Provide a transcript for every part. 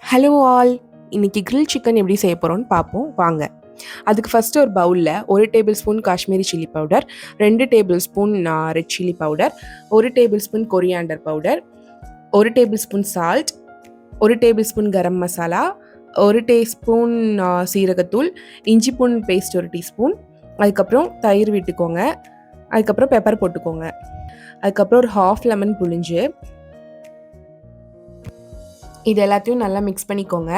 Hello all, இன்னைக்கு grill chicken எப்படி செய்ய போகிறோம்னு பார்ப்போம் வாங்க. அதுக்கு ஃபஸ்ட்டு ஒரு பவுலில் 1 tablespoon Kashmiri chilli powder, 2 tablespoon red chilli powder, 1 tablespoon coriander powder, 1 tablespoon salt, 1 tablespoon garam masala, 1 teaspoon சீரகத்தூள், இஞ்சி பூண்டு பேஸ்ட் 1 டீஸ்பூன், அதுக்கப்புறம் தயிர் விட்டுக்கோங்க, அதுக்கப்புறம் பெப்பர் போட்டுக்கோங்க, அதுக்கப்புறம் ஒரு ஹாஃப் லெமன் புழிஞ்சு இது எல்லாத்தையும் நல்லா மிக்ஸ் பண்ணிக்கோங்க.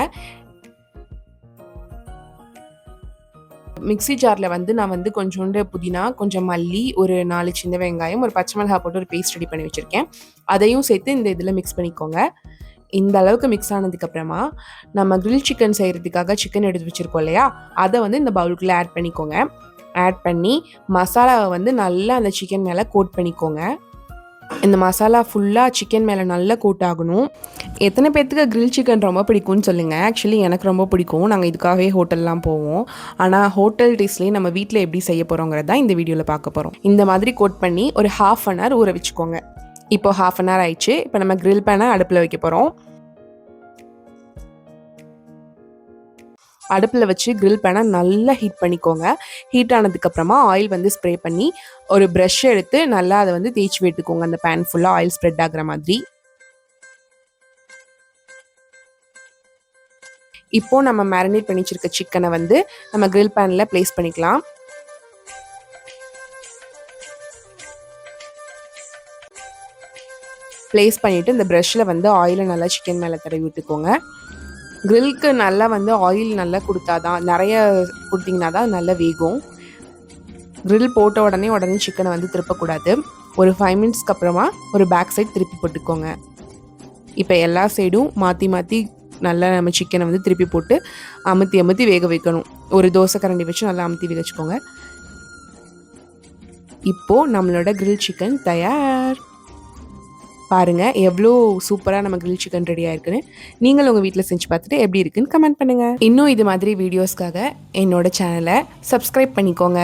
மிக்ஸி ஜாரில் நான் கொஞ்சோண்டு புதினா, கொஞ்சம் மல்லி, ஒரு 4 சின்ன வெங்காயம், ஒரு பச்சை மிளகாய் போட்டு ஒரு பேஸ்ட் ரெடி பண்ணி வச்சுருக்கேன். அதையும் சேர்த்து இந்த இதில் மிக்ஸ் பண்ணிக்கோங்க. இந்த அளவுக்கு மிக்ஸ் ஆனதுக்கப்புறமா நம்ம கிரில் சிக்கன் செய்கிறதுக்காக சிக்கன் எடுத்து வச்சுருக்கோம் இல்லையா, அதை இந்த பவுலுக்குள்ளே ஆட் பண்ணிக்கோங்க. ஆட் பண்ணி மசாலாவை நல்லா அந்த சிக்கன் மேலே கோட் பண்ணிக்கோங்க. இந்த மசாலா ஃபுல்லாக சிக்கன் மேலே நல்லா கோட் ஆகணும். எத்தனை பேர்த்துக்கு கிரில் சிக்கன் ரொம்ப பிடிக்கும்னு சொல்லுங்கள். ஆக்சுவலி எனக்கு ரொம்ப பிடிக்கும். நாங்கள் இதுக்காகவே ஹோட்டல்லாம் போவோம். ஆனால் ஹோட்டல் டேஸ்ட்லேயே நம்ம வீட்டில் எப்படி செய்ய போகிறோங்கிறது தான் இந்த வீடியோவில் பார்க்க போகிறோம். இந்த மாதிரி கோட் பண்ணி ஒரு 1/2 அன் ஹவர் ஊற வச்சுக்கோங்க. இப்போ 1/2 அன் ஹவர் ஆயிடுச்சு. இப்போ நம்ம கிரில் பேனை அடுப்பில் வைக்க போகிறோம். அடுப்பில் வச்சு கிரில் பேனை நல்லா ஹீட் பண்ணிக்கோங்க. ஹீட் ஆனதுக்கப்புறமா ஆயில் ஸ்ப்ரே பண்ணி ஒரு ப்ரஷ் எடுத்து நல்லா அதை தேய்ச்சி விட்டுக்கோங்க. அந்த பேன் ஃபுல்லாக ஆயில் ஸ்ப்ரெட் ஆகிற மாதிரி. இப்போது நம்ம மேரினேட் பண்ணி வச்சிருக்க சிக்கனை நம்ம கிரில் பேனில் ப்ளேஸ் பண்ணிக்கலாம். ப்ளேஸ் பண்ணிவிட்டு இந்த ப்ரஷ்ஷில் ஆயிலை நல்லா சிக்கன் மேலே தடவி விட்டுக்கோங்க. கிரில்க்கு நல்லா ஆயில் நல்லா கொடுத்தா தான், நிறைய கொடுத்தீங்கன்னா தான் நல்லா வேகும். கிரில் போட்ட உடனே சிக்கனை திருப்பக்கூடாது. ஒரு 5 மினிட்ஸ்க்கு அப்புறமா ஒரு பேக் சைட் திருப்பி போட்டுக்கோங்க. இப்போ எல்லா சைடும் மாற்றி நல்லா நம்ம சிக்கனை திருப்பி போட்டு அமுத்தி வேக வைக்கணும். ஒரு தோசை கரண்டி வச்சு நல்லா அமுத்தி வேக வச்சுக்கோங்க. இப்போது நம்மளோட கிரில் சிக்கன் தயார். பாருங்கள் எவ்வளோ சூப்பராக நம்ம கிரில் சிக்கன் ரெடி ஆயிருக்குன்னு. நீங்கள் உங்கள் வீட்டில் செஞ்சு பார்த்துட்டு எப்படி இருக்குன்னு கமெண்ட் பண்ணுங்கள். இன்னும் இது மாதிரி வீடியோஸ்க்காக என்னோட சேனலை சப்ஸ்கிரைப் பண்ணிக்கோங்க.